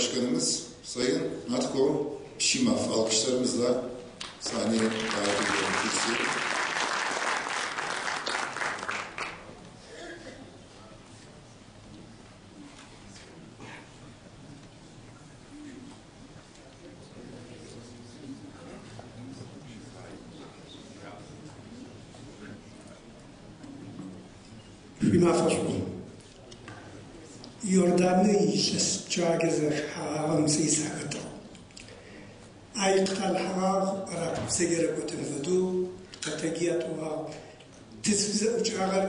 Başkanımız Sayın Natko Pişimaf alkışlarımızla sahneye davet ediyorum. Kürsüye. يورداني يشجعز حرام سيساعته. أيقال حرام راب سجرة وتنفدو تتجياتها تسفز وجعل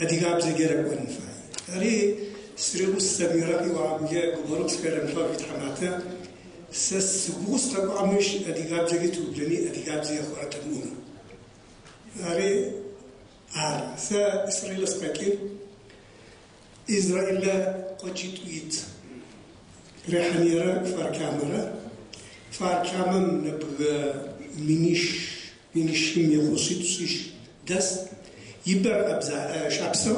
أديجاب زجرة ونفاي. هذه سريوس سميرة وعمية قبروس كلام فاقد حماته سسبوس تقامش أديجاب زجت وبلني أديجاب زي خورة المونة. هذه إسرائيل سكاكين إسرائيل قجيت ويت ريحانيرا فاركامم نبغى منيشيم يخصيتوسيش دس يبر أبزا شابسو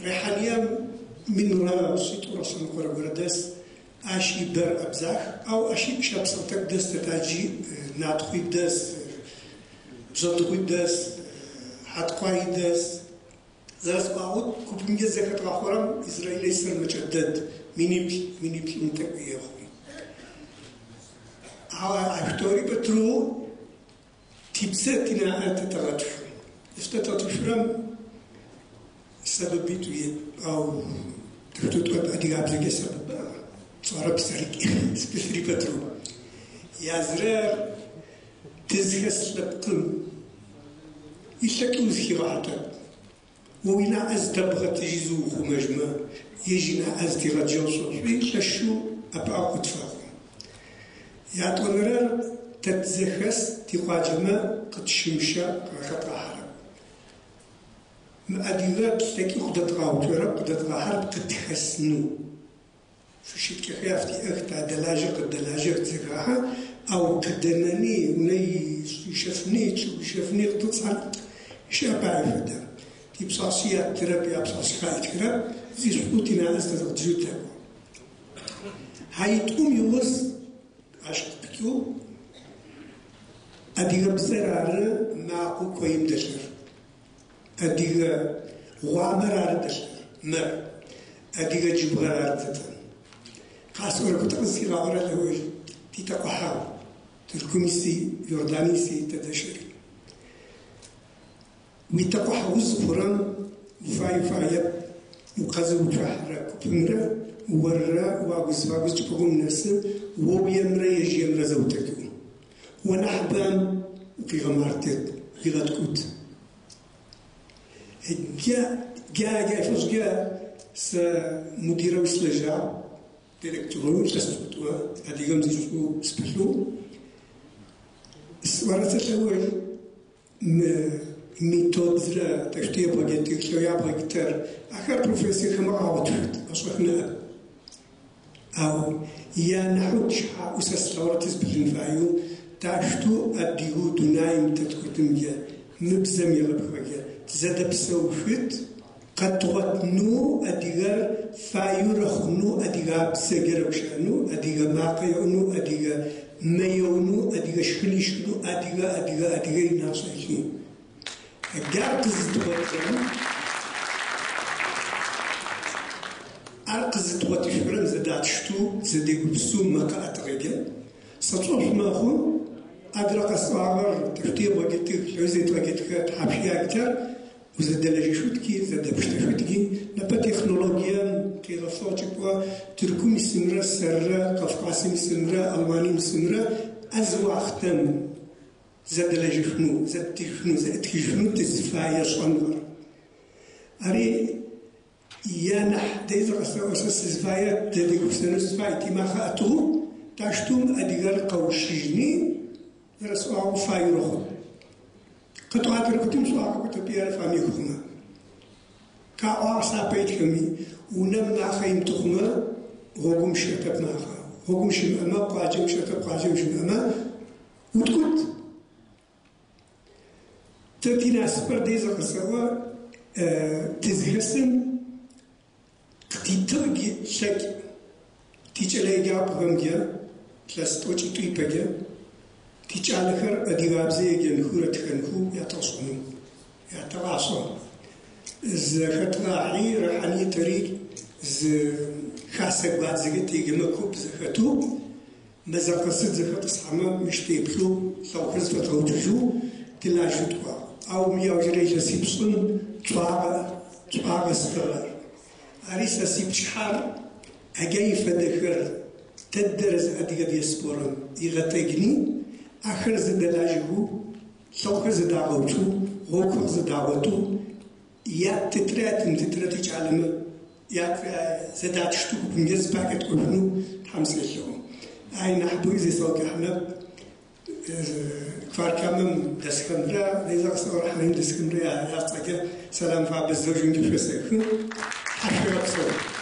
ريحانيام من راسيت ورسم كورا دس أش يبر أبزاخ أو أشي شابسو تقدس تتاجي ناتخوي دس بزوتخوي دس حتقوي دس زاز باود كوبنجة زكاة غفورم إسرائيل يسر مجدد مني بي منتقية خوي أفتوري بترو تبساتنا أنت تغطفرم افتتغطفرم سبب بيتوية أو تفتوت أديغاب زكاة سبب صارب سبسري بترو يازرار تزخس لبقم يشتكي وزخي غاعتك وإنا أزدبغة تجيزو خمجمة يجينا أزدغة جوصوص ويشتشو أبقى قدفاهم يعطونرار تتزخس تقاجمة قد شمشا قد حرب ما أديغة تلاكي قد تغاوتورا قد تغاحرب تتخسنو فشيت كخيافتي أختا دلاجة قد دلاجة تزغاها أو تدنني وني يشفني قد تصال شابع فدا تي بصاصيات تربي بصاصيات كرا زي سبوتنا أستاذ جوتا هاي تقوم يوز عشق بكيو أديغ بزرار معقو كويم دشر أديغ غامرار دشر مر أديغ جبغرار تتن خاص ورقو تقصي غاورا لهوي تي تقحاو تركميسي يوردانيسي تدشري ويتقح وزفران فايب وقزو جحرك بمرة ورا واغز تقوم نفس وبيمرة يجي يمرة زوجك ونحبان في غمارتك في غتكوت جا فوز جا مدير وسلجا ديريكتور تسبتوا هذه قام تجسو سبتلو ورثة الأول ميثود زرا تشتي بغيتك شو يابغى كتر آخر بروفيسور كما عاودت أصبحنا أو يا نحوت شحا أساس لورتس بالنفايو تاشتو أديو دنايم تتكتم جا مبزم يغبغا تزاد بسوفت قد نو أديغر فايو رخنو أديغا بسجر وشانو أديغا ماقيونو أديغا ميونو أديغا شخليشنو أديغا ناسويشين قاعد تزدوتهم أرقز دوت شبرم زدات شتو زدي بسوم ما كأت غيجا سطوح ما خو أدرك الصغار تفتي بقيتك عزيت بقيتك حبشي أكتر وزد لجشوتكي زد بشتشوتكي نبى تكنولوجيا كي غفوتك تركم سمرة سرة قفقاسي سمرة ألماني سمرة أزواختم زاد لجفنو زاد تجفنو تزفايا صنغر أري يانح ديز غسا أساس زفايا تدي غسنا زفايا تما خاتو تاشتوم أديغر قوشيجني رسوا فايروخو قطو عطر كتم سوا كتو بيار فامي خما كاوا سابيت كمي ونما خيم تخما غوغم شركب ناخا غوغم شمأما قاجم شركب قاجم شمأما وتكت تدينا سبر ديزا قصوا تزهسن تترجي شك تيجي جاب همجة تلاستوجي تيبجة تيجي على خير أدياب زي جنخورة تخنخو يتصونو يتواصل ز خطراحي رحني طريق ز خاصة بعد زغت يجمعكم زختو ماذا قصد زخت صحما مش تيبلو لو خرجت توجهو تلاجتوا أو مياوجري جسيبسون تواغ استقرار أريسا سيب شحار أجاي فدخر تدرز أديك ديسبورن يغتقني آخر زدلاجهو لو خرج دعوتو هو خرج دعوتو يا تترات يجعلم يا زدات شتو بنجز باكت كلنو خمسة يوم أي نحبو إذا سوق إحنا كفار كامم دسكندرا لذا صور إحنا دسكندرا يا سلام فابز زوجين كيف يسكن حشرة صور